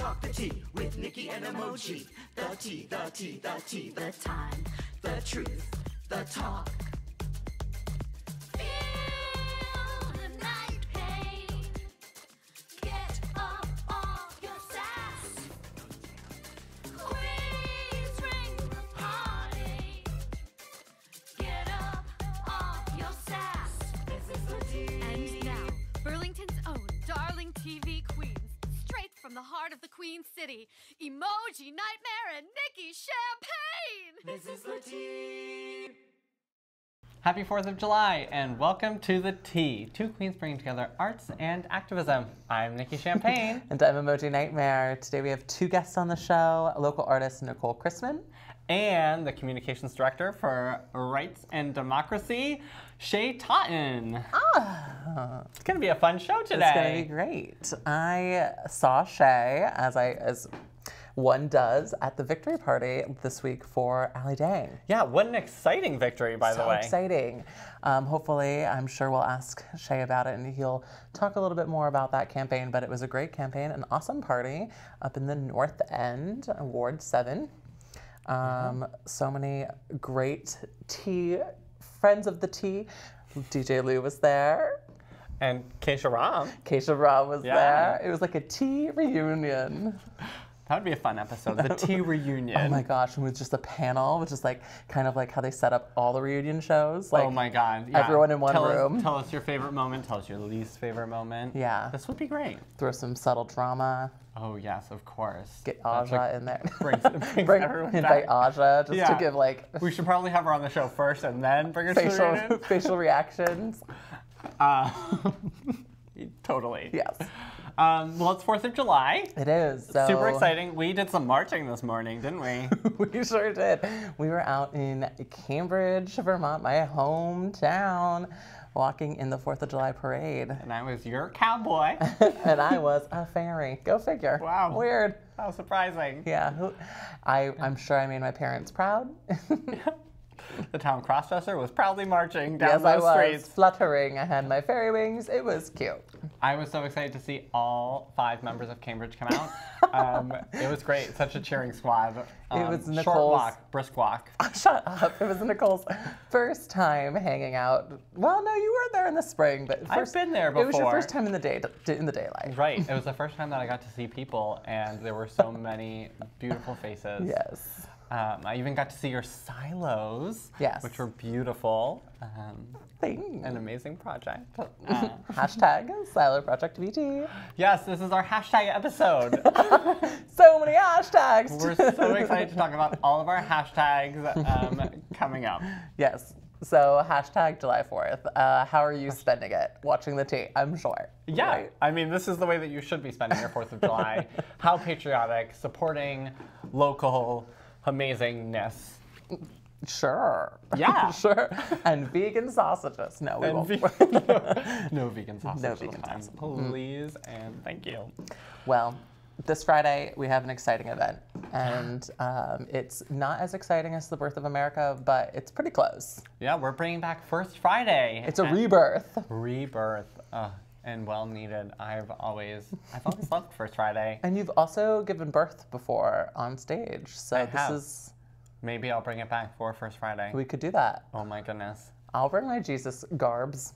talk the tea with Nikki and Emoji. The tea, the tea, the tea, the time, the truth, the talk. Feel the night pain. Get up off your sass. Queens ring the party. Get up off your sass. This is the tea. And now, Burlington's own darling TV queens, straight from the heart of the Queen City, Emoji Nightmare and Nikki Champagne! This is the tea. Happy 4th of July and welcome to The Tea, two queens bringing together arts and activism. I'm Nikki Champagne. And I'm Emoji Nightmare. Today we have two guests on the show, local artist Nicole Christman. And the communications director for Rights and Democracy, Shay Totten. It's going to be a fun show today. It's going to be great. I saw Shay, as one does, at the victory party this week for Ali Dieng. Yeah, what an exciting victory, by the way. So exciting. Hopefully, I'm sure we'll ask Shay about it and he'll talk a little bit more about that campaign, but it was a great campaign, an awesome party up in the North End, Ward 7. So many great tea, friends of the tea. DJ Lou was there. And Keisha Ram. Keisha Ram was Yeah. there. It was like a tea reunion. That would be a fun episode, the tea reunion. Oh my gosh, and with just a panel, which is like kind of like how they set up all the reunion shows. Like, oh my God. Yeah. everyone in one room. Tell us your favorite moment. Tell us your least favorite moment. Yeah. This would be great. Throw some subtle drama. Oh yes, of course. Get That's Aja like- in there. brings everyone invite back. Aja just Yeah. to give like We should probably have her on the show first and then bring her to the reunion. facial reactions. Totally. Yes, Well, it's 4th of July. it is. So Super exciting. We did some marching this morning, didn't we? We sure did. We were out in Cambridge, Vermont, my hometown, walking in the 4th of July parade. And I was your cowboy. And I was a fairy. Go figure. Wow. Weird. How surprising. Yeah. I'm sure I made my parents proud. The town crossdresser was proudly marching down Yes, I those was streets. fluttering. I had my fairy wings. It was cute. I was so excited to see all 5 members of Cambridge come out. It was great. Such a cheering squad. It was Short Nicole's- walk, brisk walk. Shut up. It was Nicole's first time hanging out. Well, no, you weren't there in the spring, but I've been there before. It was your first time in the daylight. Right. It was the first time that I got to see people, and there were so many beautiful faces. Yes. I even got to see your silos, Yes. which were beautiful. Thanks. An amazing project. Hashtag Silo Project VT. Yes, this is our hashtag episode. So many hashtags. We're so excited to talk about all of our hashtags coming up. Yes. So hashtag July 4th. How are you spending it? Watching the tea, I'm sure. Yeah, Right? I mean, this is the way that you should be spending your 4th of July. How patriotic, supporting local amazingness. Sure. Yeah. Sure. And vegan sausages. No, we And won't. no vegan sausage No this vegan time. sausage. Please and thank you. Well, this Friday we have an exciting event, and it's not as exciting as the birth of America, but it's pretty close. Yeah, we're bringing back First Friday. It's a And- rebirth. Rebirth. And well needed. I've always loved First Friday. And you've also given birth before on stage, so I this have. is Maybe I'll bring it back for First Friday. we could do that. Oh my goodness. I'll bring my Jesus garbs.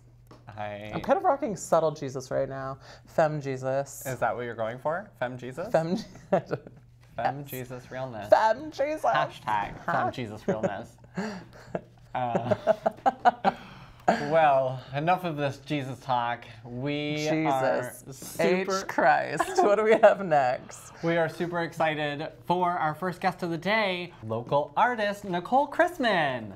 I'm I kind of rocking subtle Jesus right now. Femme Jesus. Is that what you're going for? Femme Jesus? Femme. Femme Jesus realness. Femme Jesus. Hashtag Femme Jesus realness. Well, enough of this Jesus talk. We are Jesus. super. H Christ. What do we have next? We are super excited for our first guest of the day, local artist Nicole Christman.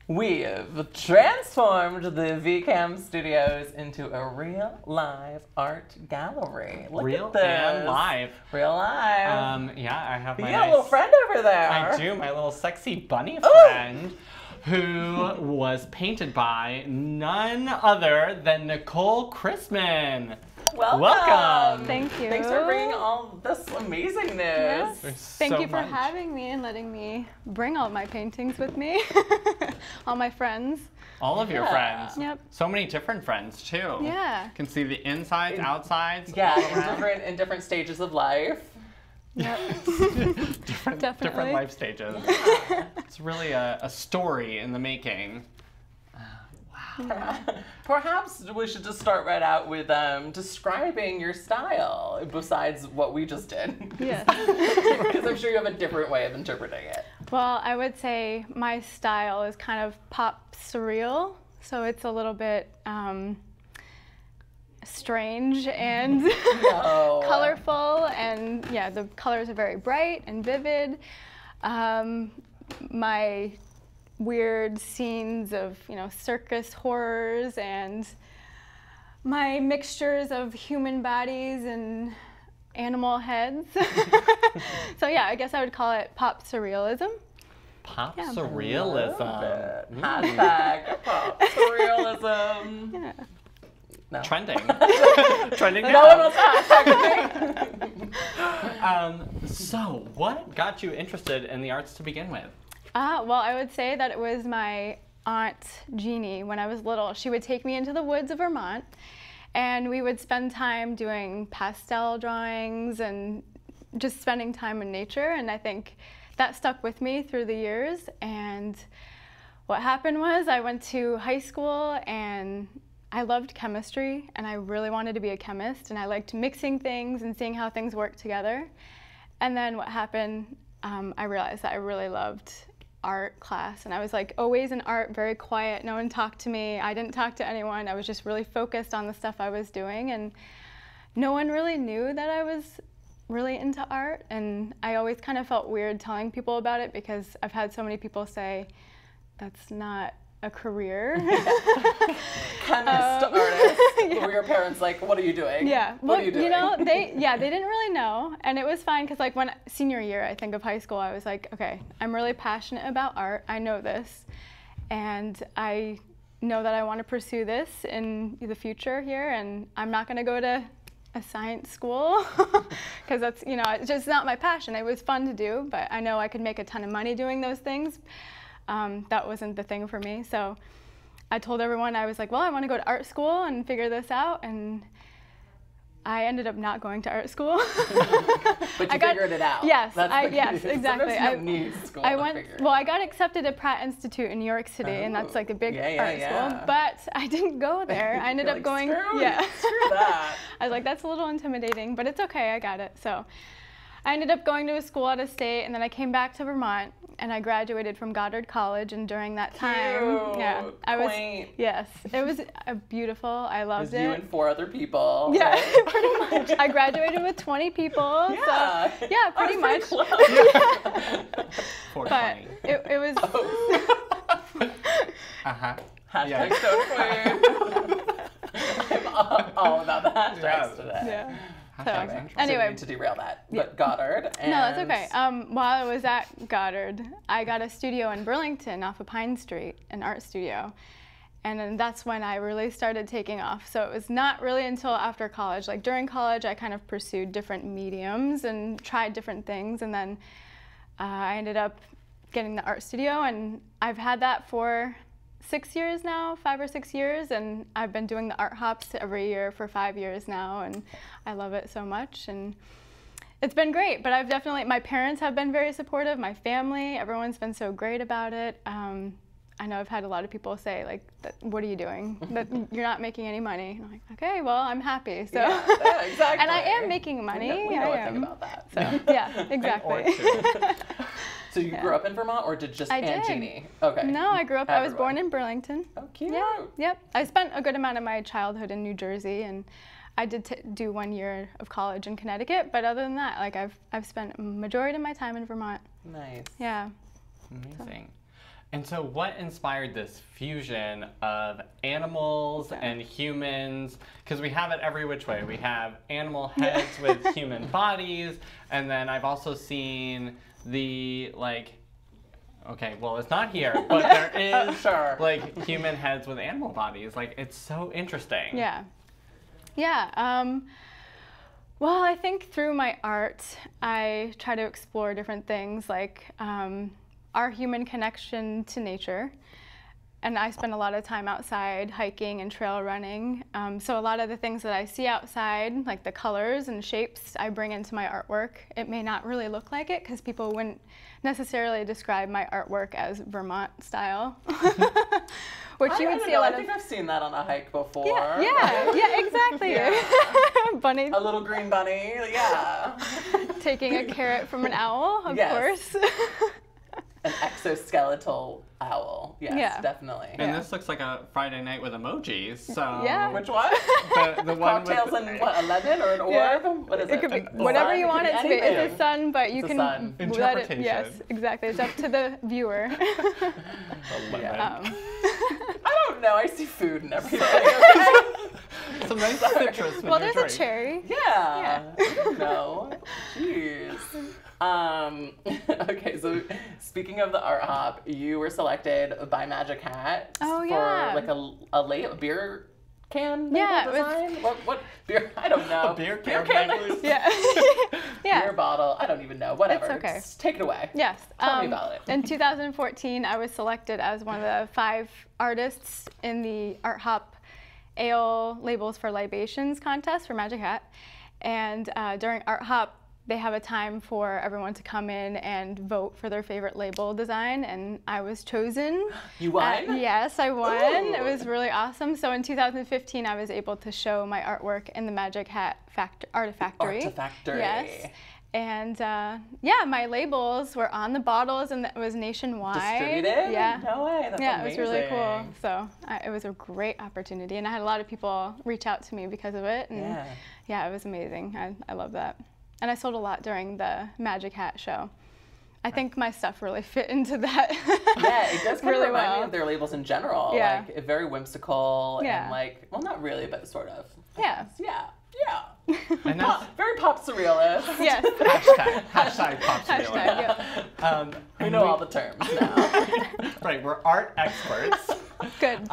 We have transformed the VCAM studios into a real live art gallery. Look Real at this. and live. Real live. Yeah, I have you my got nice, a little friend over there. I do, my little sexy bunny Ooh. friend, who was painted by none other than Nicole Christman. Welcome. Thank you. Thanks for bringing all this amazingness. Yes. There's Thank so you for much. having me and letting me bring all my paintings with me, all my friends. All of your friends. Yep. So many different friends too. Yeah. Can see the insides, outsides. Yeah, all around. in different stages of life. Yep. different Definitely. life stages. It's really a story in the making. Perhaps we should just start right out with describing your style, besides what we just did. Yes. Because I'm sure you have a different way of interpreting it. Well, I would say my style is kind of pop surreal, so it's a little bit strange and No. colorful, and yeah, the colors are very bright and vivid. My weird scenes of, circus horrors and my mixtures of human bodies and animal heads. So yeah, I guess I would call it pop surrealism. Pop Yeah. surrealism. Hashtag pop surrealism. Yeah. No. Trending. Trending now. No one wants to hashtag me. So, what got you interested in the arts to begin with? Well, I would say that it was my Aunt Jeannie when I was little. She would take me into the woods of Vermont, and we would spend time doing pastel drawings and just spending time in nature, and I think that stuck with me through the years. And what happened was I went to high school and I loved chemistry, and I really wanted to be a chemist, and I liked mixing things and seeing how things work together. And then what happened, I realized that I really loved art class, and I was like always in art, very quiet, no one talked to me, I didn't talk to anyone, I was just really focused on the stuff I was doing, and no one really knew that I was really into art, and I always kind of felt weird telling people about it because I've had so many people say, that's not a career. Chemist, artist. Were your parents like, what are you doing? Yeah. What are you doing? They didn't really know, and it was fine because like when senior year, I think, of high school, I was like, okay, I'm really passionate about art. I know this, and I know that I want to pursue this in the future here, and I'm not going to go to a science school because that's, it's just not my passion. It was fun to do, but I know I could make a ton of money doing those things. That wasn't the thing for me. So I told everyone, I was like, well, I want to go to art school and figure this out. And I ended up not going to art school. But you figured it out. Yes, Yes, exactly. Sometimes you don't need school to figure it out. Well, I got accepted at Pratt Institute in New York City, and that's like a big art school. But I didn't go there. I ended up going. Screw that. I was like, that's a little intimidating, but it's okay. I got it. So I ended up going to a school out of state, and then I came back to Vermont, and I graduated from Goddard College. And during that time, Quaint. Yes, it was beautiful. I loved it. You and 4 other people. Yeah, Right? pretty much. I graduated with 20 people. Yeah. So, yeah, pretty much. Close. 420. But it was. Hashtag so queer. I'm all about the hashtags today. Yeah. Hashtag So, central. So anyway. we need to derail that. But Goddard. And No, that's okay. While I was at Goddard, I got a studio in Burlington off of Pine Street, an art studio. And then that's when I really started taking off. So it was not really until after college. Like during college, I kind of pursued different mediums and tried different things. And then I ended up getting the art studio, and I've had that for 6 years now, 5 or 6 years, and I've been doing the art hops every year for 5 years now, and I love it so much, and it's been great. But my parents have been very supportive, my family, everyone's been so great about it. I know I've had a lot of people say, like, what are you doing? That you're not making any money. And I'm like, okay, well, I'm happy. So. Yeah, exactly. And I am making money. We know I a thing am. about that. So, yeah, exactly. So you grew up in Vermont, or did just I Aunt did. Jeannie? Okay. No, I grew up, I was born in Burlington. Oh, cute. Yeah, yep. I spent a good amount of my childhood in New Jersey, and I did do 1 year of college in Connecticut, but other than that, like I've spent a majority of my time in Vermont. Nice. Yeah. Amazing. And so what inspired this fusion of animals and humans? Because we have it every which way. We have animal heads with human bodies, and then I've also seen the, like, okay, well, it's not here, but there is Sure. like human heads with animal bodies. Like, it's so interesting. Yeah. Yeah. Well, I think through my art, I try to explore different things like our human connection to nature, and I spend a lot of time outside hiking and trail running. So a lot of the things that I see outside, like the colors and shapes, I bring into my artwork. It may not really look like it because people wouldn't necessarily describe my artwork as Vermont style, which you would see a lot I think I've seen that on a hike before. Yeah, exactly. Yeah. Bunny. A little green bunny, yeah. Taking a carrot from an owl, of course. An exoskeletal owl. Yes, Yeah. definitely. And this looks like a Friday night with emojis. So Yeah. Which one? the one Cocktails with and what, a lemon or an orb? Yeah. What is It could be A whatever sun? you It want could it to be. It's anything. a sun, but you It's a can sun. let it. Interpretation. Yes, exactly. It's up to the viewer. Yeah. I don't know. I see food and everything. some nice citrus with Well, your there's drink. a cherry. Yeah. I don't know. Jeez. Okay, so speaking of the art hop, you were selected by Magic Hat Oh, for yeah. like a beer can Yeah, label it was- design? What beer? I don't know. A beer can label? Yeah. Yeah. Beer bottle. I don't even know. Whatever. It's okay. Just take it away. Yes. Tell me about it. In 2014, I was selected as one of the 5 artists in the Art Hop Ale Labels for Libations contest for Magic Hat. And during Art Hop, they have a time for everyone to come in and vote for their favorite label design, and I was chosen. You won? Yes, I won. Ooh. It was really awesome. So in 2015, I was able to show my artwork in the Magic Hat Artifactory. Artifactory. Yes. And yeah, my labels were on the bottles, and it was nationwide. Distributed? Yeah. No way. That's Yeah, amazing. it was really cool. So it was a great opportunity, and I had a lot of people reach out to me because of it. And yeah, it was amazing. I love that. And I sold a lot during the Magic Hat show. I think my stuff really fit into that. Yeah, it does kind really of remind me well. of their labels in general. Yeah. Like very whimsical Yeah. and like, well, not really, but sort of. I Yeah. guess. Yeah. And that's Very pop surrealist. Yes. hashtag pop Hashtag, yeah. We and know all the terms now. Right, we're art experts. Good.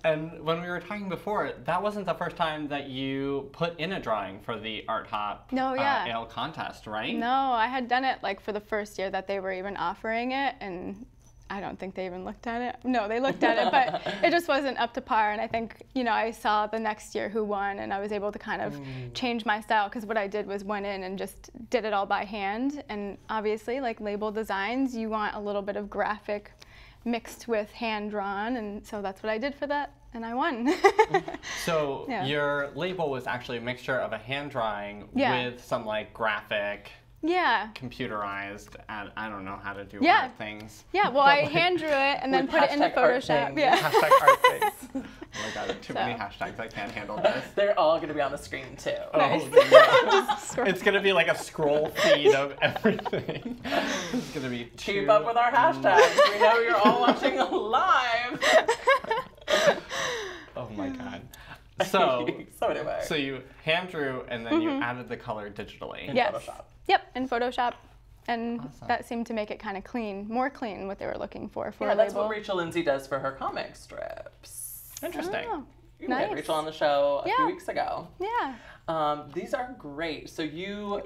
And when we were talking before, that wasn't the first time that you put in a drawing for the Art Hop No, yeah. Ale contest, right? No, I had done it like for the first year that they were even offering it, and I don't think they even looked at it. No, they looked at it, but it just wasn't up to par. And I think, you know, I saw the next year who won, and I was able to kind of change my style, because what I did was went in and just did it all by hand. And obviously, like label designs, you want a little bit of graphic mixed with hand drawn, and so that's what I did for that, and I won. So Yeah. your label was actually a mixture of a hand drawing Yeah. with some like graphic, Yeah. computerized, I don't know how to do Yeah. art things. Yeah, well, I hand drew it and then With put it into hashtag art Photoshop. things. Yeah. Hashtag art things. Oh my god, too many So. hashtags, I can't handle this. They're all going to be on the screen too. Oh, it's gonna be like a scroll feed of everything. It's gonna be Keep up with our hashtags. We know you're all watching live. Oh my god. So anyway. so you hand drew and then you added the color digitally. Yes. Photoshop. Yep, in Photoshop. And Awesome. that seemed to make it kind of clean, more clean, what they were looking for Yeah, a that's label. what Rachel Lindsay does for her comic strips. Interesting. Oh, You had nice. Rachel on the show a few Yeah. weeks ago. Yeah. These are great. So you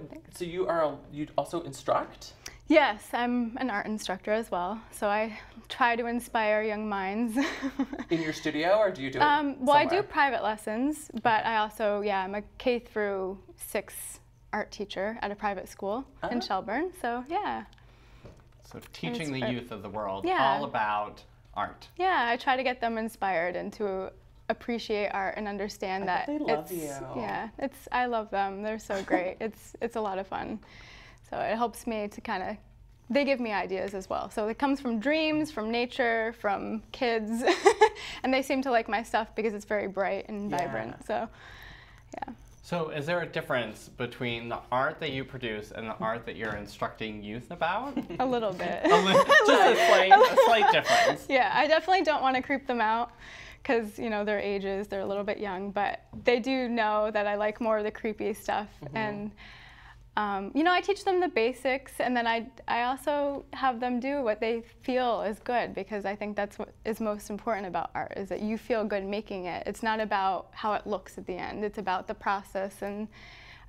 also instruct? Yes, I'm an art instructor as well, so I try to inspire young minds. In your studio, or do you do it Well, I do somewhere? private lessons, but I also, I'm a K through 6 art teacher at a private school in Shelburne, so yeah. So teaching the Inspire- youth of the world Yeah. all about art. Yeah, I try to get them inspired and to appreciate art and understand that bet they love it's you. yeah, I love them. They're so great. It's a lot of fun. So it helps me to kind of, they give me ideas as well. So it comes from dreams, from nature, from kids, and they seem to like my stuff because it's very bright and vibrant. So yeah. So is there a difference between the art that you produce and the art that you're instructing youth about? A little bit. Just a slight difference. Yeah, I definitely don't want to creep them out because, you know, their ages, they're a little bit young, but they do know that I like more of the creepy stuff. And, you know, I teach them the basics, and then I also have them do what they feel is good, because I think that's what is most important about art, is that you feel good making it. It's not about how it looks at the end. It's about the process and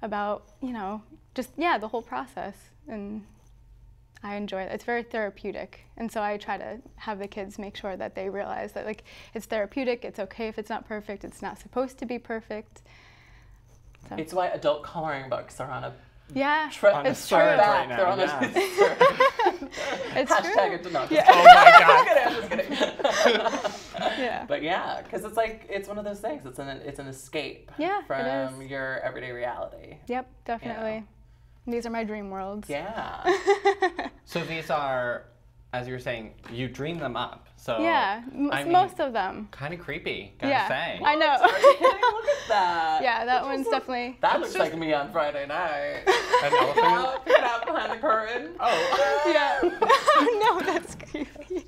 about, you know, just, the whole process. And I enjoy it. It's very therapeutic. And so I try to have the kids make sure that they realize that like it's therapeutic, it's okay if it's not perfect, it's not supposed to be perfect. So. It's why adult coloring books are on a Yeah, On a it's surge true. right now, They're on yeah. It's Hashtag true. it to not. Yeah. Oh my God. I'm just kidding. Yeah. But yeah, because it's like, it's one of those things. It's an escape Yeah, it from is. your everyday reality. Yep, definitely. These are my dream worlds. Yeah. So these are, as you were saying, you dream them up. So Yeah, I mean, most of them. kind of creepy, gotta Yeah, say. I know. Are you kidding? Look at that. Yeah, that one's definitely. That looks like me on Friday night. An elephant. Peek out behind the curtain. Oh. Yeah. Oh no, that's creepy.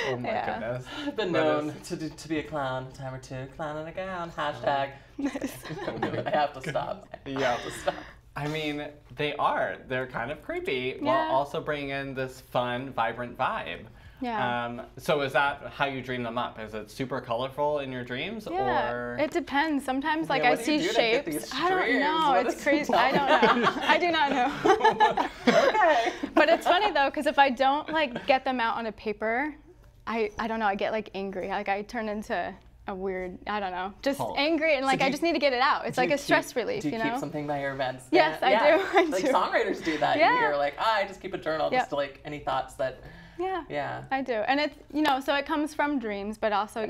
Oh my Yeah. goodness. I've been That known is- to be a clown a time or two. Clown in a gown. Hashtag. I have to stop. I Yeah. have to stop. I mean, they're kind of creepy while Yeah. also bringing in this fun, vibrant vibe. Yeah. So is that how you dream them up? Is it super colorful in your dreams? Yeah, Or it depends. Sometimes, like, Yeah, I what do you see do to get shapes. these I don't dreams? know. What It's is- crazy. I don't know. I do not know. Okay. But it's funny though, because if I don't like get them out on a paper, I don't know. I get like angry. Like I turn into a weird. I don't know. Just Oh. angry and like do I you- just need to get it out. It's Do like you a stress keep- relief. Do you keep know. something by your bed? Yes, I Yeah. do. I Like do. songwriters do that. Yeah. You hear like, I just keep a journal Yep. just to like any thoughts that. Yeah. Yeah. I do. And it's, so it comes from dreams, but also,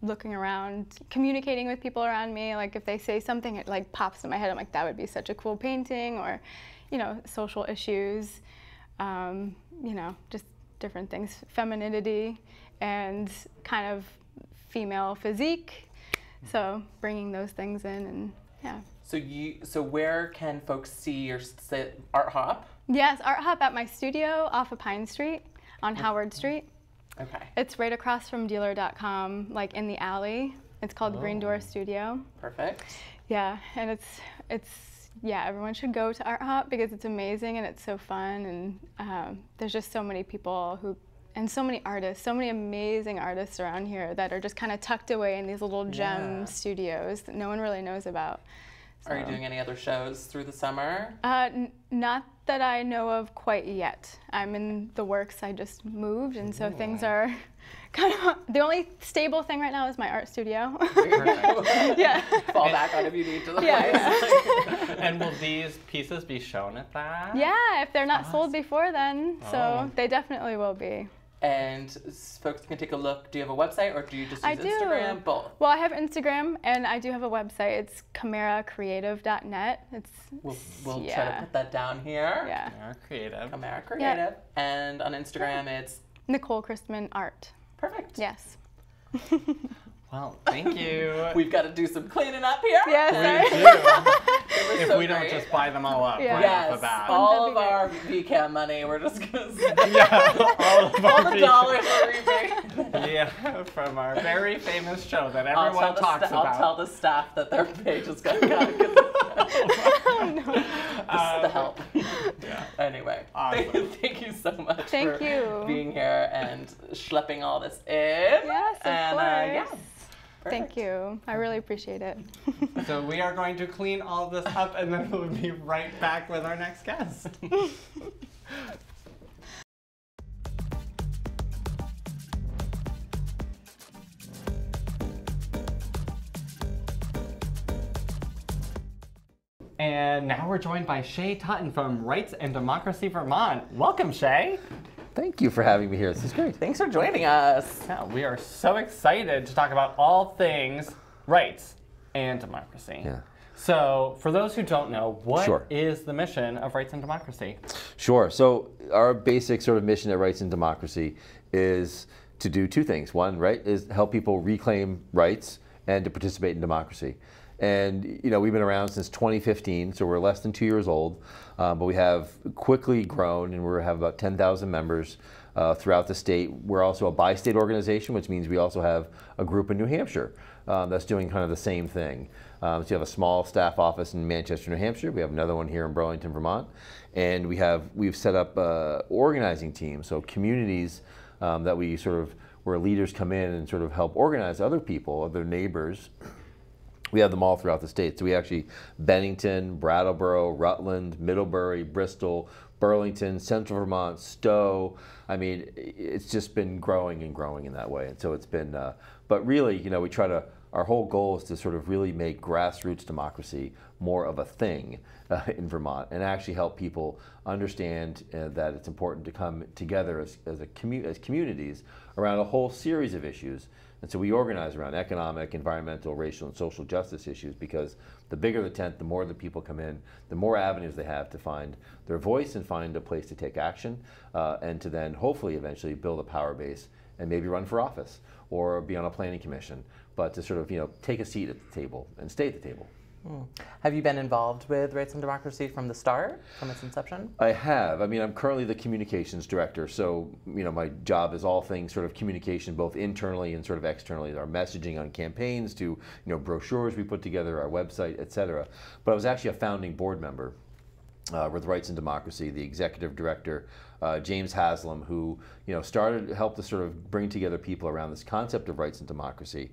looking around, communicating with people around me. Like if they say something, it like pops in my head. I'm like, that would be such a cool painting, or, social issues, just different things, femininity and kind of female physique. So bringing those things in and yeah. So where can folks see your art hop? Yes, Art Hop at my studio off of Pine Street on Howard Street. Okay. It's right across from dealer.com, like in the alley. It's called Green Door Studio. Perfect. Yeah, and everyone should go to Art Hop because it's amazing and it's so fun, and there's just so many people and so many artists, so many amazing artists around here that are just kind of tucked away in these little gem studios that no one really knows about. So. Are you doing any other shows through the summer? Not that I know of quite yet. I'm in the works. I just moved, and so things are kind of, the only stable thing right now is my art studio. Yeah. Fall back on if you need to the Yeah, place. And will these pieces be shown at that? Yeah, if they're not sold before then, so Oh. they definitely will be. And folks can take a look. Do you have a website or do you just use I do. Instagram? Both. Well, I have Instagram and I do have a website. It's chimeracreative.net. It's We'll try to yeah. put that down here. Yeah. You're creative. Chimera Creative. And on Instagram, it's Nicole Christman Art. perfect. Yes. Well, thank you. We've got to do some cleaning up here. Yes. We sorry. do. It was If so we don't great. just buy them all up Yeah. right Yes, off the bat. all That'd of be our VCAM money, we're just going to Yeah, all of all our the dollars we're reaping. Yeah, from our very famous show that I'll everyone talks I'll about. tell the staff that their page is going to cut. This is the help. Yeah. Anyway, Awesome. thank you so much Thank for you. being here and schlepping all this in. Yes, of and, course. yeah, Thank perfect. you. I really appreciate it. So we are going to clean all of this up and then we'll be right back with our next guest. And now we're joined by Shay Totten from Rights and Democracy Vermont. Welcome, Shay. Thank you for having me here. This is great. Thanks for joining us. Yeah, we are so excited to talk about all things rights and democracy. Yeah. So, for those who don't know, what is Sure. the mission of Rights and Democracy? Sure. So our basic sort of mission at Rights and Democracy is to do two things. One, right, is help people reclaim rights and to participate in democracy. And we've been around since 2015, so we're less than 2 years old, but we have quickly grown, and we have about 10,000 members throughout the state. We're also a bi-state organization, which means we also have a group in New Hampshire that's doing kind of the same thing. So you have a small staff office in Manchester, New Hampshire. We have another one here in Burlington, Vermont, and we've set up organizing teams, so communities that where leaders come in and sort of help organize other people, other neighbors. We have them all throughout the state. So we actually, Bennington, Brattleboro, Rutland, Middlebury, Bristol, Burlington, Central Vermont, Stowe. I mean, it's just been growing and growing in that way. And so it's been, but really, you know, we try to, our whole goal is to sort of really make grassroots democracy more of a thing in Vermont, and actually help people understand that it's important to come together as communities around a whole series of issues. And so we organize around economic, environmental, racial, and social justice issues, because the bigger the tent, the more the people come in, the more avenues they have to find their voice and find a place to take action, and to then hopefully eventually build a power base and maybe run for office or be on a planning commission, but to sort of, you know, take a seat at the table and stay at the table. Have you been involved with Rights and Democracy from the start, from its inception? I have. I mean, I'm currently the communications director, so, you know, my job is all things sort of communication, both internally and sort of externally, our messaging on campaigns to, you know, brochures we put together, our website, et cetera. But I was actually a founding board member with Rights and Democracy, the executive director, James Haslam, who, you know, helped to sort of bring together people around this concept of rights and democracy.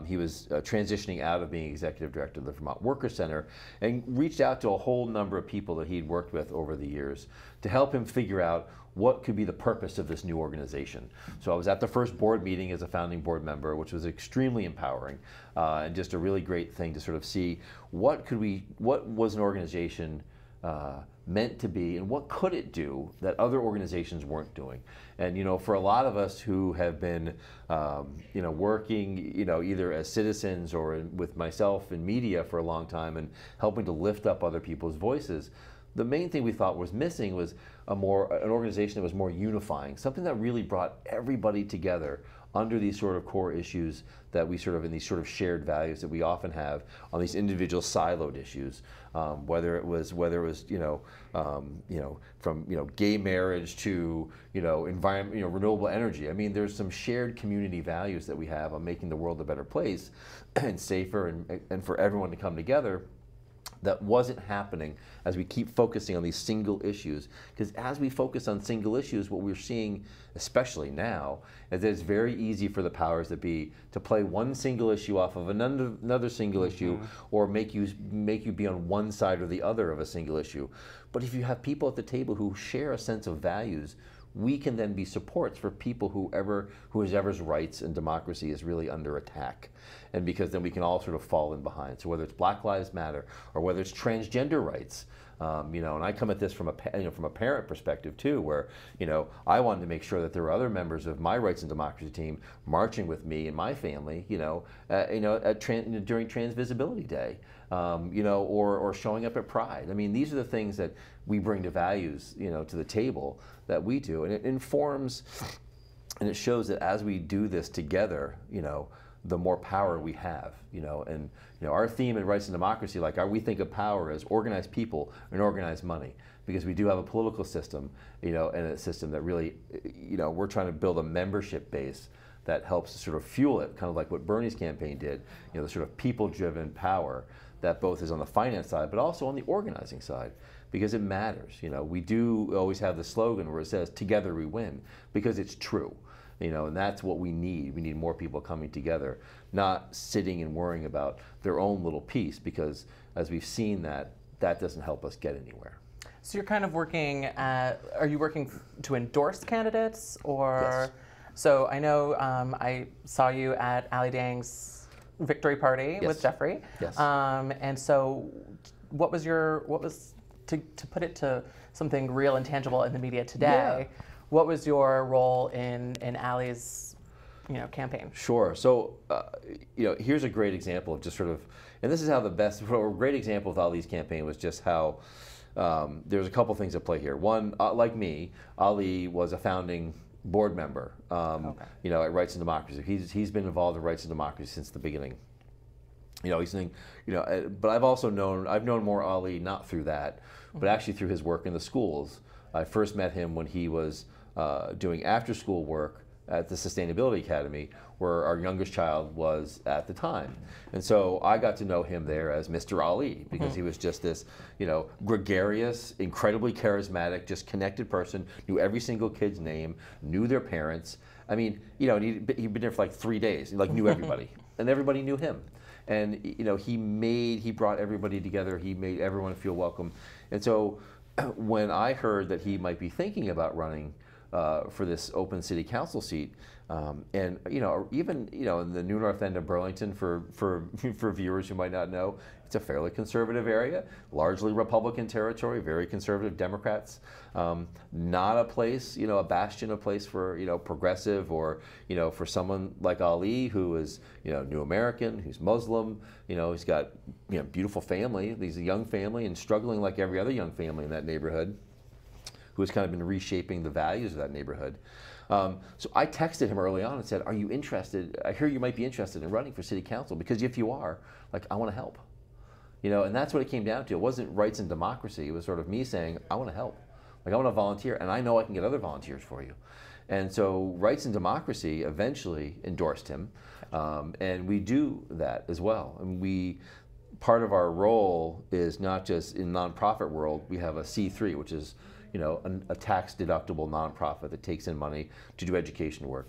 He was transitioning out of being executive director of the Vermont Workers Center, and reached out to a whole number of people that he'd worked with over the years to help him figure out what could be the purpose of this new organization. So I was at the first board meeting as a founding board member, which was extremely empowering, and just a really great thing to sort of see what was an organization meant to be, and what could it do that other organizations weren't doing. And, you know, for a lot of us who have been, you know, working, you know, either as citizens or with myself in media for a long time and helping to lift up other people's voices, the main thing we thought was missing was an organization that was more unifying, something that really brought everybody together under these sort of core issues that we sort of, in these sort of shared values that we often have on these individual siloed issues, whether it was you know, from, you know, gay marriage to, you know, environment, you know, renewable energy. I mean, there's some shared community values that we have on making the world a better place and safer, and for everyone to come together. That wasn't happening as we keep focusing on these single issues. Because as we focus on single issues, what we're seeing, especially now, is that it's very easy for the powers that be to play one single issue off of another single issue, or make you be on one side or the other of a single issue. But if you have people at the table who share a sense of values, we can then be supports for people whoever's rights and democracy is really under attack. And because then we can all sort of fall in behind. So whether it's Black Lives Matter or whether it's transgender rights, you know, and I come at this from a parent perspective too, where, you know, I wanted to make sure that there were other members of my Rights and Democracy team marching with me and my family, during Trans Visibility Day, you know, or showing up at Pride. I mean, these are the things that we bring to values, you know, to the table that we do, and it informs, and it shows that as we do this together, you know, the more power we have, you know. And, you know, our theme in Rights and Democracy, like, we think of power as organized people and organized money, because we do have a political system, you know, and a system that really, you know, we're trying to build a membership base that helps to sort of fuel it, kind of like what Bernie's campaign did, you know, the sort of people-driven power that both is on the finance side, but also on the organizing side, because it matters. You know, we do always have the slogan where it says, "Together we win," because it's true. You know, and that's what we need. We need more people coming together, not sitting and worrying about their own little piece, because as we've seen, that doesn't help us get anywhere. So you're kind of working are you working to endorse candidates, or? Yes. So I know I saw you at Ali Dieng's victory party with Jeffrey. Yes. And so what was to put it to something real and tangible in the media today? Yeah. What was your role in Ali's, you know, campaign? Sure. So, you know, here's a great example of just sort of, and this is how a great example of Ali's campaign was just how there's a couple things at play here. One, like me, Ali was a founding board member, you know, at Rights and Democracy. He's been involved in Rights and Democracy since the beginning. You know, he's saying, you know, but I've known more Ali not through that, but actually through his work in the schools. I first met him when he was doing after-school work at the Sustainability Academy, where our youngest child was at the time. And so I got to know him there as Mr. Ali, because he was just this, you know, gregarious, incredibly charismatic, just connected person, knew every single kid's name, knew their parents. I mean, you know, he'd been there for like 3 days, he like knew everybody, and everybody knew him. And, you know, he brought everybody together, he made everyone feel welcome. And so when I heard that he might be thinking about running for this open city council seat, and even in the New North End of Burlington, for viewers who might not know, it's a fairly conservative area, largely Republican territory, very conservative Democrats. Not a place, a bastion of place for progressive, or for someone like Ali, who is New American, who's Muslim. He's got beautiful family. He's a young family and struggling like every other young family in that neighborhood, who has kind of been reshaping the values of that neighborhood. So I texted him early on and said, "Are you interested? I hear you might be interested in running for city council, because if you are, I want to help." And that's what it came down to. It wasn't rights and democracy. It was sort of me saying, "I want to help. I want to volunteer, and I know I can get other volunteers for you." And so Rights and Democracy eventually endorsed him, and we do that as well. And part of our role is not just in nonprofit world. We have a C3, which is a tax-deductible nonprofit that takes in money to do education work.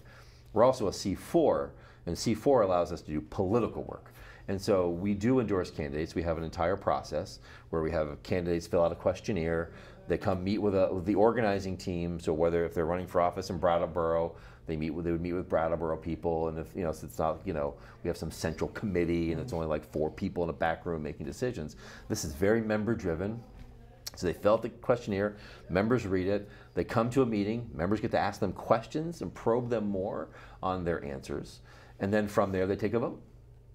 We're also a C4, and C4 allows us to do political work. And so we do endorse candidates. We have an entire process where we have candidates fill out a questionnaire. They come meet with the organizing team. So if they're running for office in Brattleboro, they would meet with Brattleboro people. And if so it's not we have some central committee and it's only like 4 people in a back room making decisions. This is very member-driven. So they fill out the questionnaire, members read it, they come to a meeting, members get to ask them questions and probe them more on their answers. And then from there they take a vote.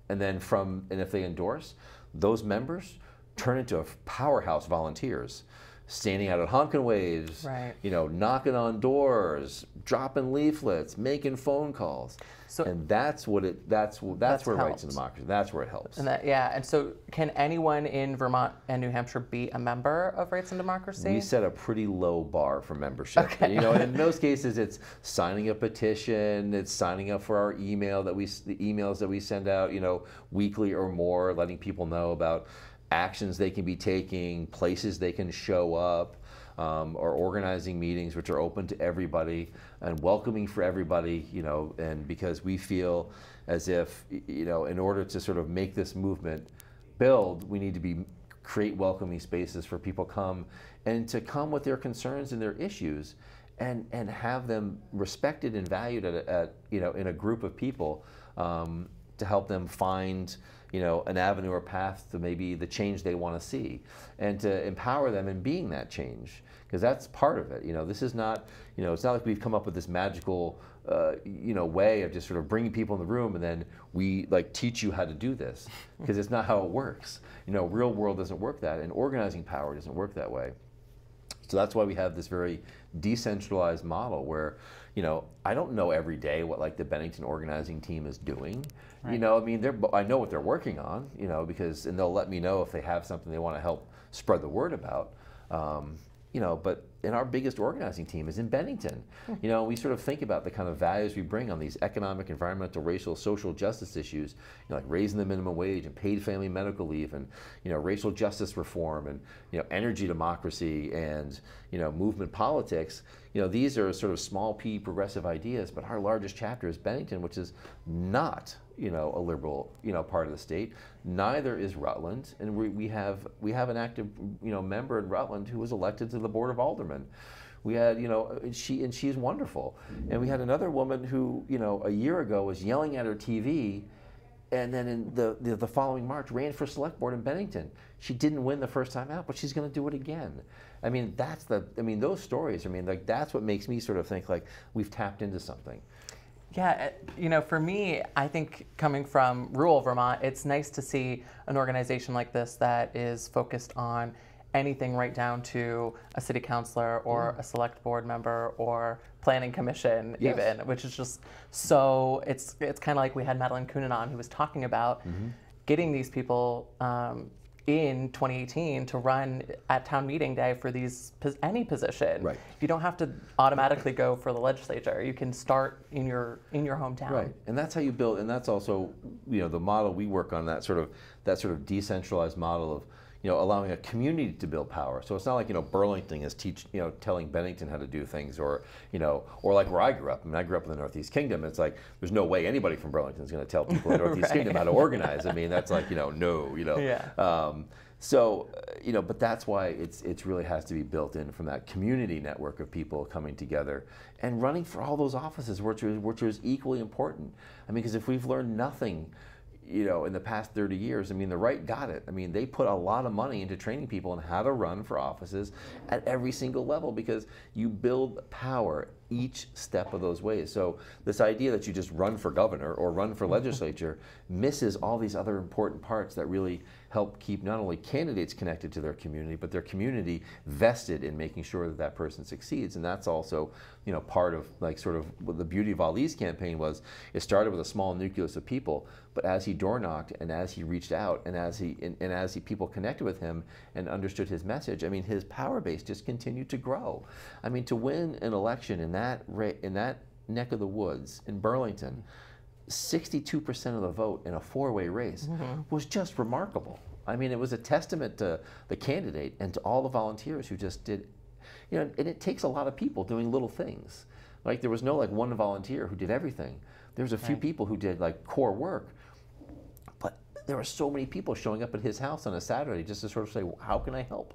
And if they endorse, those members turn into powerhouse volunteers, standing out at honkin' waves, right. Knocking on doors, dropping leaflets, making phone calls. And that's where Rights and Democracy, that's where it helps. And so can anyone in Vermont and New Hampshire be a member of Rights and Democracy? We set a pretty low bar for membership. Okay. And in most cases it's signing a petition, it's signing up for our the emails that we send out, weekly or more, letting people know about actions they can be taking, places they can show up, or organizing meetings which are open to everybody and welcoming for everybody, and because we feel as if, in order to sort of make this movement build, we need to create welcoming spaces for people to come with their concerns and their issues, and have them respected and valued in a group of people, to help them find an avenue or path to maybe the change they want to see, and to empower them in being that change, because that's part of it. This is not, it's not like we've come up with this magical, way of just sort of bringing people in the room and then we teach you how to do this, because it's not how it works. Real world doesn't work that, and organizing power doesn't work that way. So that's why we have this very decentralized model where, I don't know every day what the Bennington organizing team is doing. Right. I know what they're working on, and they'll let me know if they have something they want to help spread the word about. But our biggest organizing team is in Bennington. We sort of think about the kind of values we bring on these economic, environmental, racial, social justice issues, like raising the minimum wage and paid family medical leave, and racial justice reform, and energy democracy, and movement politics. These are sort of small p progressive ideas, but our largest chapter is Bennington, which is not a liberal part of the state. Neither is Rutland, and we have an active member in Rutland who was elected to the Board of Aldermen. We had she's wonderful, and we had another woman who a year ago was yelling at her TV, and then in the following March ran for select board in Bennington. She didn't win the first time out, but she's going to do it again. Those stories. That's what makes me sort of think we've tapped into something. Yeah, for me, I think coming from rural Vermont, it's nice to see an organization like this that is focused on anything right down to a city councilor or a select board member or planning commission, yes. Even, which is just so, it's kind of like we had Madeline Coonan on, who was talking about getting these people in 2018 to run at town meeting day for any position. Right. You don't have to automatically go for the legislature. You can start in your hometown. Right, and that's how you build, and that's also the model we work on, that sort of decentralized model of allowing a community to build power. So it's not like, Burlington is telling Bennington how to do things, or like where I grew up. I mean, I grew up in the Northeast Kingdom. It's like, there's no way anybody from Burlington is going to tell people in the Northeast Kingdom how to organize. I mean, that's like, no. Yeah. But that's why it's really has to be built in from that community network of people coming together and running for all those offices, which is equally important. I mean, because if we've learned nothing, in the past 30 years, I mean, the right got it. I mean, they put a lot of money into training people on how to run for offices at every single level, because you build power each step of those ways. So this idea that you just run for governor or run for legislature misses all these other important parts that really help keep not only candidates connected to their community, but their community vested in making sure that that person succeeds. And that's also, part of like sort of what the beauty of Ali's campaign was. It started with a small nucleus of people, but as he door knocked and as he reached out and as people connected with him and understood his message, I mean, his power base just continued to grow. I mean, to win an election in that neck of the woods in Burlington, 62% of the vote in a four-way race was just remarkable. I mean, it was a testament to the candidate and to all the volunteers who just did, and it takes a lot of people doing little things. Like, there was no like one volunteer who did everything. There was a few people who did like core work, but there were so many people showing up at his house on a Saturday just to sort of say, well, how can I help?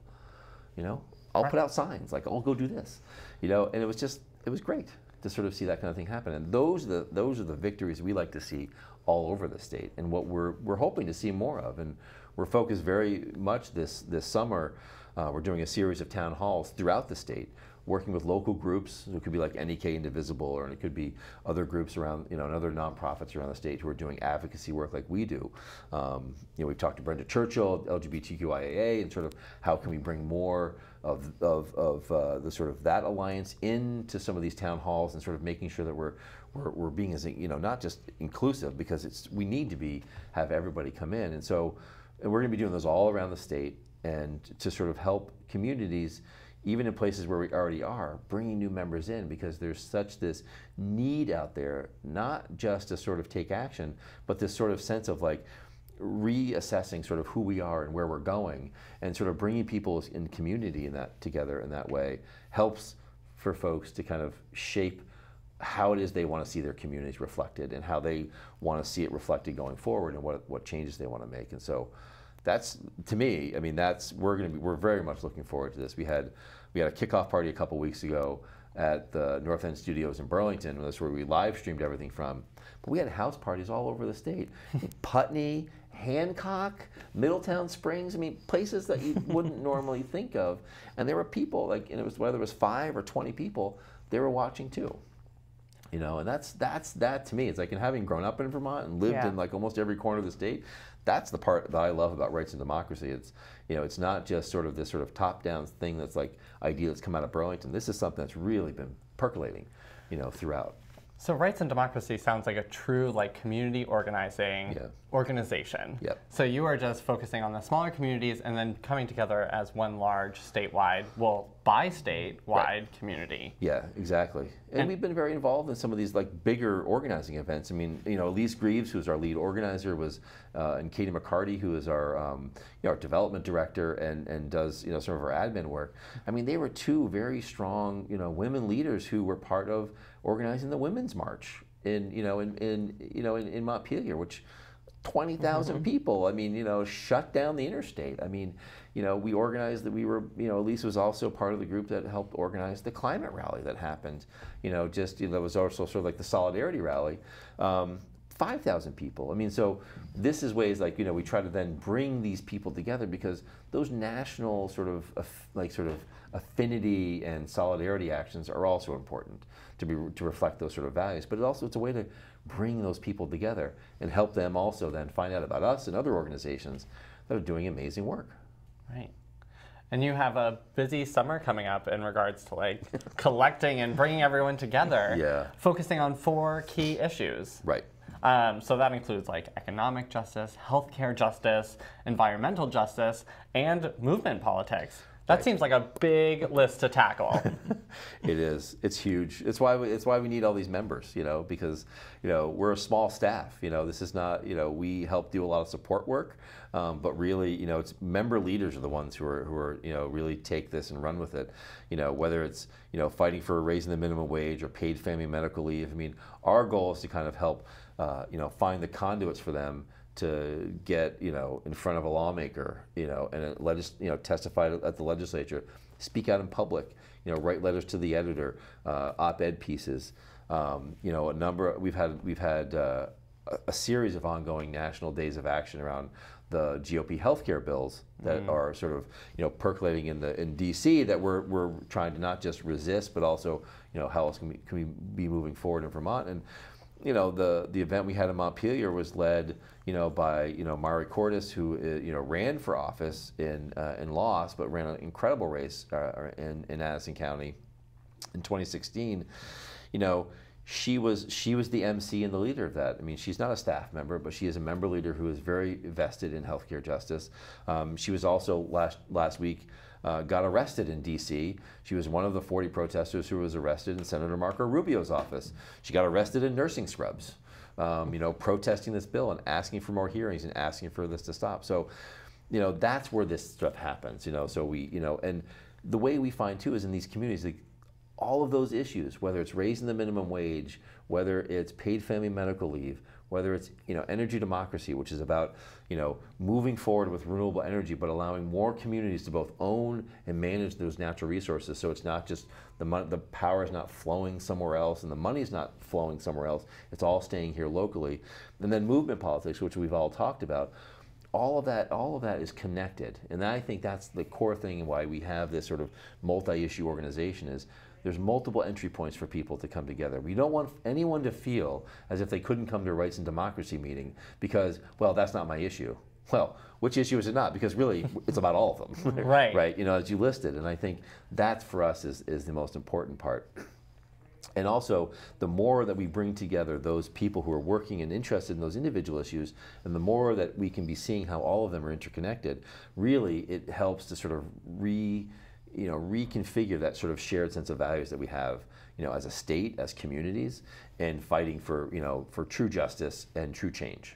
I'll put out signs, like, I'll go do this, and it was great to sort of see that kind of thing happen. And those are the victories we like to see all over the state, and what we're hoping to see more of. And we're focused very much this summer. We're doing a series of town halls throughout the state, working with local groups. It could be like NEK Indivisible, or it could be other groups around, and other nonprofits around the state who are doing advocacy work like we do. We've talked to Brenda Churchill, LGBTQIAA, and sort of how can we bring more of the sort of that alliance into some of these town halls, and sort of making sure that we're being as not just inclusive, because we need to have everybody come in. And so we're going to be doing those all around the state, and to sort of help communities, even in places where we already are, bringing new members in, because there's such this need out there, not just to sort of take action, but this sort of sense of like reassessing sort of who we are and where we're going, and sort of bringing people in community together in that way helps for folks to kind of shape how it is they want to see their communities reflected, and how they want to see it reflected going forward, and what changes they want to make. And so that's, to me, I mean, we're very much looking forward to this. We had a kickoff party a couple weeks ago at the North End Studios in Burlington. That's where we live streamed everything from. But we had house parties all over the state. Putney, Hancock, Middletown Springs. I mean, places that you wouldn't normally think of. And there were people, like, and it was whether it was 5 or 20 people, they were watching too. And that's that to me. It's like, in having grown up in Vermont and lived in like almost every corner of the state, that's the part that I love about rights and democracy. It's it's not just sort of this sort of top-down thing that's like idea that's come out of Burlington. This is something that's really been percolating, throughout. So rights and democracy sounds like a true like community organizing organization. Yep. So you are just focusing on the smaller communities and then coming together as one large statewide, bi-statewide community. Yeah, exactly. And we've been very involved in some of these like bigger organizing events. I mean, Elise Greaves, who's our lead organizer, and Katie McCarty, who is our our development director and does some of our admin work. I mean, they were two very strong women leaders who were part of organizing the Women's March in Montpelier, which 20,000 people. I mean, shut down the interstate. I mean, we organized that. We were, Elise was also part of the group that helped organize the climate rally that happened. That was also sort of like the solidarity rally. 5,000 people. I mean, so this is ways like, we try to then bring these people together, because those national sort of affinity and solidarity actions are also important to reflect those sort of values. But it's a way to bring those people together and help them also then find out about us and other organizations that are doing amazing work. Right. And you have a busy summer coming up in regards to like collecting and bringing everyone together, focusing on 4 key issues. Right. So that includes like economic justice, healthcare justice, environmental justice, and movement politics. That seems like a big list to tackle. It is. It's huge. It's why we need all these members, because, we're a small staff. This is not, we help do a lot of support work, but really, it's member leaders are the ones who are really take this and run with it. Whether it's, fighting for raising the minimum wage or paid family medical leave. I mean, our goal is to kind of help, find the conduits for them to get, in front of a lawmaker, and testify at the legislature, speak out in public, write letters to the editor, op-ed pieces. We've had a series of ongoing national days of action around the GOP healthcare bills that are sort of, percolating in DC that we're trying to not just resist, but also, how else can we be moving forward in Vermont. And the event we had in Montpelier was led, by Mari Cordes, who ran for office and lost, but ran an incredible race in Addison County in 2016. She was the MC and the leader of that. I mean, she's not a staff member, but she is a member leader who is very vested in healthcare justice. She was also last week. Got arrested in D.C. She was one of the 40 protesters who was arrested in Senator Marco Rubio's office. She got arrested in nursing scrubs, protesting this bill and asking for more hearings and asking for this to stop. So, that's where this stuff happens. So we, and the way we find too is in these communities, like, all of those issues, whether it's raising the minimum wage, whether it's paid family medical leave, whether it's energy democracy, which is about moving forward with renewable energy, but allowing more communities to both own and manage those natural resources. So it's not just the power is not flowing somewhere else, and the money is not flowing somewhere else. It's all staying here locally. And then movement politics, which we've all talked about. All of that is connected, and I think that's the core thing why we have this sort of multi-issue organization is. There's multiple entry points for people to come together. We don't want anyone to feel as if they couldn't come to a Rights and Democracy meeting because, well, that's not my issue. Well, which issue is it not? Because really, it's about all of them. Right. Right, as you listed. And I think that for us is the most important part. And also, the more that we bring together those people who are working and interested in those individual issues, and the more that we can be seeing how all of them are interconnected, really it helps to sort of reconfigure that sort of shared sense of values that we have, as a state, as communities, and fighting for, for true justice and true change.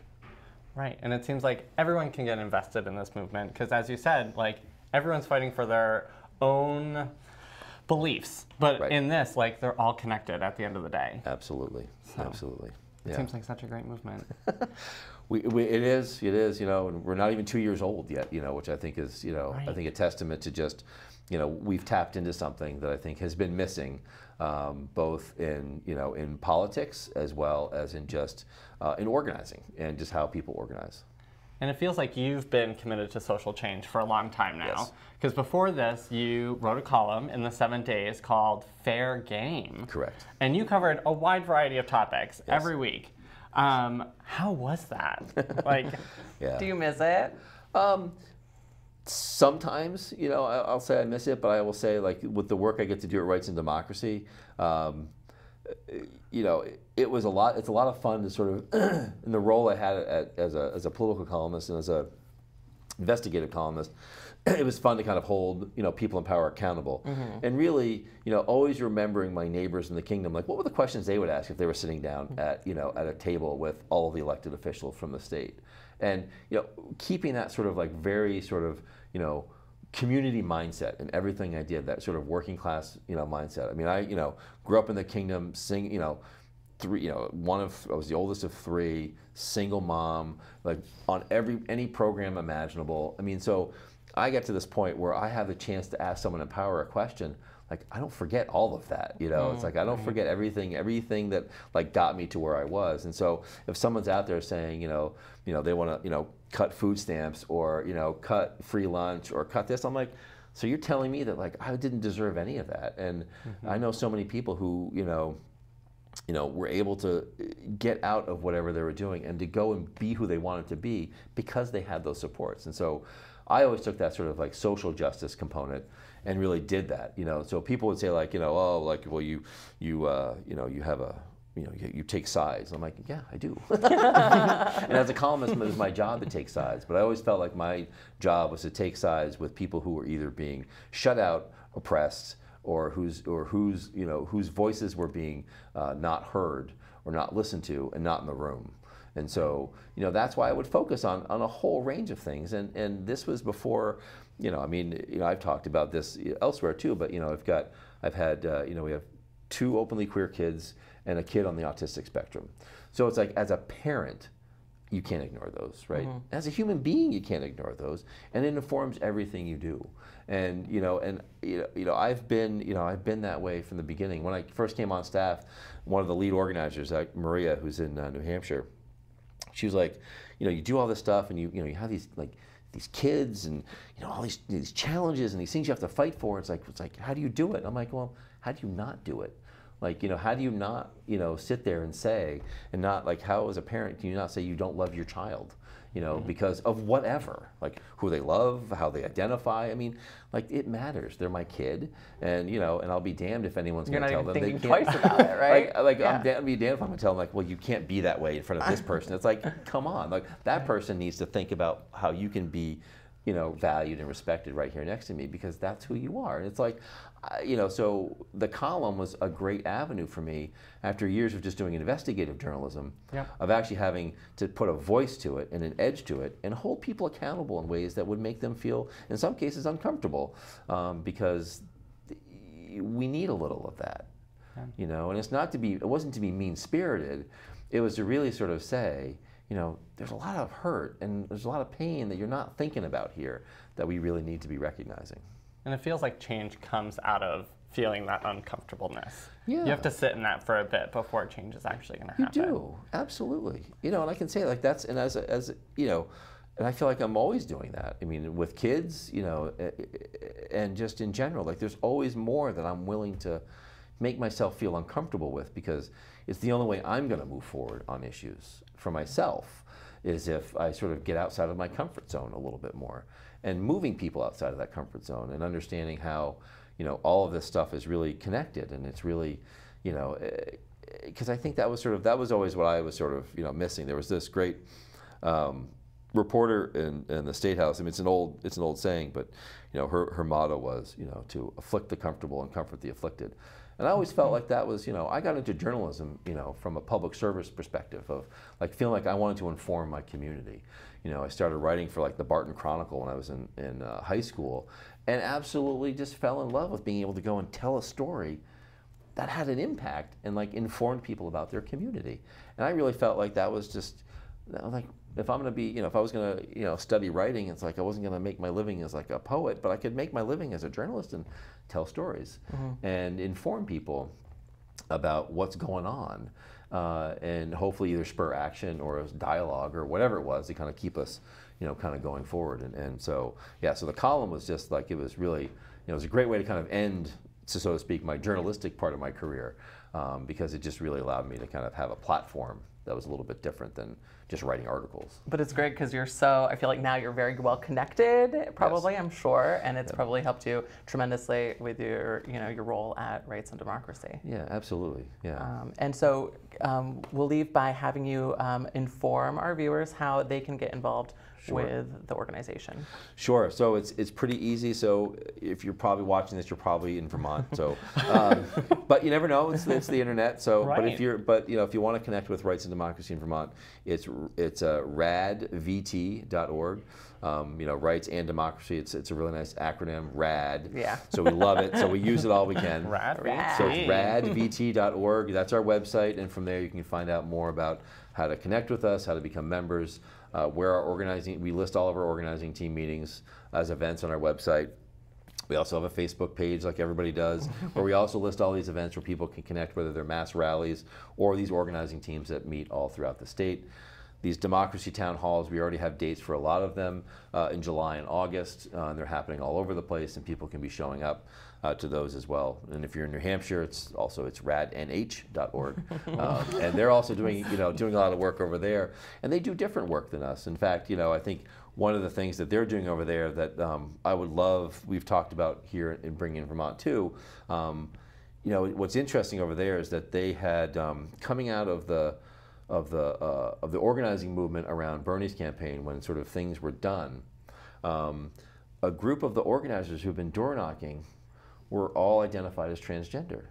Right, and it seems like everyone can get invested in this movement because, as you said, like everyone's fighting for their own beliefs, but Right. in this, like they're all connected at the end of the day. Absolutely, absolutely. It seems like such a great movement. It is, and we're not even 2 years old yet, which I think is, Right. I think a testament to just, we've tapped into something that I think has been missing, both in politics as well as in just in organizing and just how people organize. And it feels like you've been committed to social change for a long time now. Yes. Because before this, you wrote a column in the 7 Days called Fair Game. Correct. And you covered a wide variety of topics Yes. every week. How was that? Like, Yeah. Do you miss it? Sometimes, I'll say I miss it, but I will say, like, with the work I get to do at Rights and Democracy, it was a lot. It's a lot of fun to sort of, in the role I had as a political columnist and as a investigative columnist, it was fun to kind of hold, people in power accountable. Mm-hmm. And really, always remembering my neighbors in the kingdom, like what were the questions they would ask if they were sitting down at, at a table with all of the elected officials from the state. And, keeping that sort of like very sort of, community mindset in everything I did, that sort of working class, mindset. I mean, I, grew up in the kingdom, I was the oldest of three, single mom, like on any program imaginable. I mean, so I get to this point where I have the chance to ask someone in power a question. Like, I don't forget all of that, It's like I don't forget everything that like got me to where I was. And so if someone's out there saying, they want to, cut food stamps or, cut free lunch or cut this, I'm like, so you're telling me that like I didn't deserve any of that. And I know so many people who, were able to get out of whatever they were doing and to go and be who they wanted to be because they had those supports. And so I always took that sort of like social justice component and really did that, So people would say like, oh, like, well, you have a, you take sides. I'm like, yeah, I do. And as a columnist, it was my job to take sides. But I always felt like my job was to take sides with people who were either being shut out, oppressed, or whose voices were being not heard or not listened to and not in the room. And so, that's why I would focus on a whole range of things. And this was before, I've talked about this elsewhere too, but we have 2 openly queer kids and a kid on the autistic spectrum. So it's like, as a parent, you can't ignore those, right? As a human being, you can't ignore those, and it informs everything you do. And I've been that way from the beginning. When I first came on staff, one of the lead organizers, Maria, who's in New Hampshire, she was like, you do all this stuff, and you have these kids, and all these challenges and these things you have to fight for. It's like, how do you do it? I'm like, well, how do you not do it? Like, how do you not, sit there and say, and not, like, how as a parent can you not say you don't love your child, because of whatever, like who they love, how they identify. I mean, like, it matters. They're my kid, and and I'll be damned if anyone's going to tell them they can't. You're not even thinking twice about it, right? I'm be damned if I'm going to tell them, like, well, you can't be that way in front of this person. It's like, come on, like, that person needs to think about how you can be, valued and respected right here next to me, because that's who you are. And it's like, so the column was a great avenue for me after years of just doing investigative journalism, of actually having to put a voice to it and an edge to it and hold people accountable in ways that would make them feel, in some cases, uncomfortable, because we need a little of that, and it wasn't to be mean-spirited. It was to really sort of say, there's a lot of hurt and there's a lot of pain that you're not thinking about here that we really need to be recognizing. And it feels like change comes out of feeling that uncomfortableness. Yeah. You have to sit in that for a bit before change is actually going to happen. You do, absolutely. And I can say, like, that's, and as and I feel like I'm always doing that. I mean, with kids, and just in general, like, there's always more that I'm willing to make myself feel uncomfortable with, because it's the only way I'm going to move forward on issues for myself, is if I sort of get outside of my comfort zone a little bit more, and moving people outside of that comfort zone and understanding how, all of this stuff is really connected, and it's really, because I think that was always what I was sort of, missing. There was this great reporter in the State House. I mean, it's an old saying, but her motto was, to afflict the comfortable and comfort the afflicted. And I always felt like that was, I got into journalism, from a public service perspective of, like, feeling like I wanted to inform my community. I started writing for, like, the Barton Chronicle when I was in high school, and absolutely just fell in love with being able to go and tell a story that had an impact and, like, informed people about their community. And I really felt like that was just, like, if I'm going to be, if I was going to, study writing, it's like I wasn't going to make my living as, like, a poet, but I could make my living as a journalist and tell stories and inform people about what's going on, and hopefully either spur action or dialogue or whatever it was to kind of keep us, kind of going forward. And so, yeah, so the column was just like, it was really, it was a great way to kind of end, so to speak, my journalistic part of my career, because it just really allowed me to kind of have a platform that was a little bit different than just writing articles. But it's great because I feel like now you're very well connected, probably, yes. I'm sure, and it's probably helped you tremendously with your role at Rights and Democracy. Yeah, absolutely, yeah. And so we'll leave by having you inform our viewers how they can get involved with the organization. Sure. So it's pretty easy. So if you're probably watching this, you're probably in Vermont. So, but you never know. It's the internet. So, right. But if you want to connect with Rights and Democracy in Vermont, it's radvt.org. Rights and Democracy. It's a really nice acronym, RAD. Yeah. So we love it. So we use it all we can. RAD. So it's radvt.org. That's our website, and from there you can find out more about how to connect with us, how to become members. Where our organizing, we list all of our organizing team meetings as events on our website. We also have a Facebook page like everybody does, where we also list all these events where people can connect, whether they're mass rallies or these organizing teams that meet all throughout the state. These democracy town halls, we already have dates for a lot of them in July and August, and they're happening all over the place, and people can be showing up to those as well. And if you're in New Hampshire, it's radnh.org, and they're also doing a lot of work over there, and they do different work than us. In fact, I think one of the things that they're doing over there that I would love, we've talked about here in bringing in Vermont too, you know, what's interesting over there is that they had coming out of the organizing movement around Bernie's campaign, when sort of things were done, a group of the organizers who've been door knocking were all identified as transgender.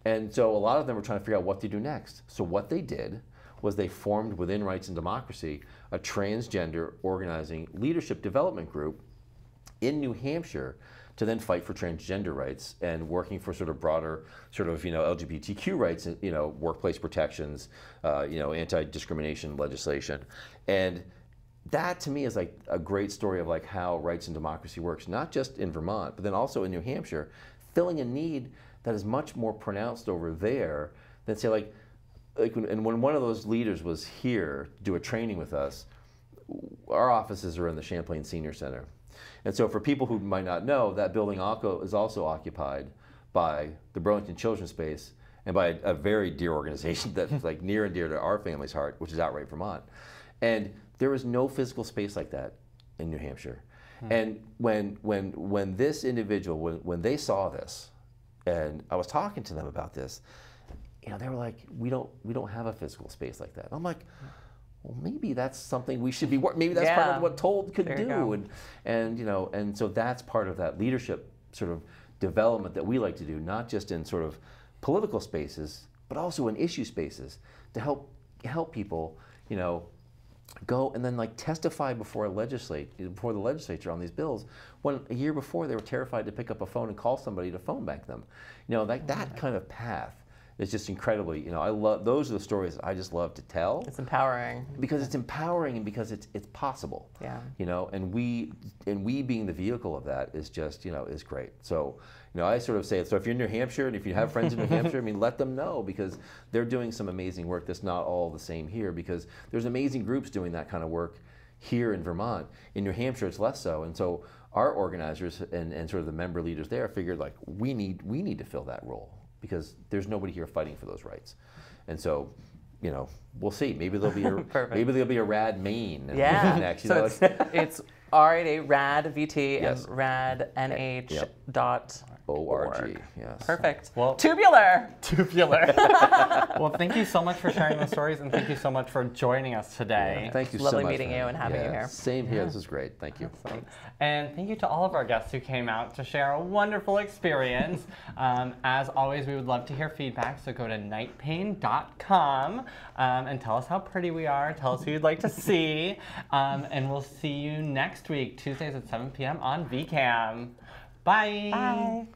And so a lot of them were trying to figure out what to do next. So what they did was they formed within Rights and Democracy a transgender organizing leadership development group in New Hampshire to then fight for transgender rights and working for sort of broader sort of, you know, LGBTQ rights, you know, workplace protections, you know, anti-discrimination legislation. And that to me is like a great story of like how Rights and Democracy works, not just in Vermont, but then also in New Hampshire, filling a need that is much more pronounced over there than say like when one of those leaders was here to do a training with us, our offices are in the Champlain Senior Center. And so for people who might not know, that building is also occupied by the Burlington Children's Space and by a very dear organization that's like near and dear to our family's heart, which is Outright Vermont. And there is no physical space like that in New Hampshire. And when this individual, when they saw this, and I was talking to them about this, you know, they were like, we don't have a physical space like that. And I'm like, well, maybe that's something we should be. Maybe that's part of what Told could do, and you know, and so that's part of that leadership sort of development that we like to do, not just in sort of political spaces, but also in issue spaces to help people, you know, go and then like testify before the legislature on these bills, when a year before they were terrified to pick up a phone and call somebody to phone bank them. You know, like that kind of path is just incredibly, you know, I love, those are the stories I just love to tell. It's empowering. Because it's empowering and because it's possible. Yeah. You know, and we being the vehicle of that is just, you know, is great. So, you know, I sort of say, so if you're in New Hampshire and if you have friends in New Hampshire, I mean, let them know, because they're doing some amazing work that's not all the same here, because there's amazing groups doing that kind of work here in Vermont. In New Hampshire, it's less so. And so our organizers and sort of the member leaders there figured like, we need to fill that role, because there's nobody here fighting for those rights. And so, you know, we'll see. Maybe there'll be a rad Maine next. You So know, it's RAD VT Yes. and radnh.org. ORG, yes. Perfect. Well, Tubular. Well, thank you so much for sharing those stories, and thank you so much for joining us today. Thank you so Lovely much. meeting you and having you here. Same here. This is great. Thank you. And thank you to all of our guests who came out to share a wonderful experience. As always, we would love to hear feedback, so go to nightpain.com and tell us how pretty we are. Tell us who you'd like to see. And we'll see you next week, Tuesdays at 7 p.m. on VCAM. Bye. Bye.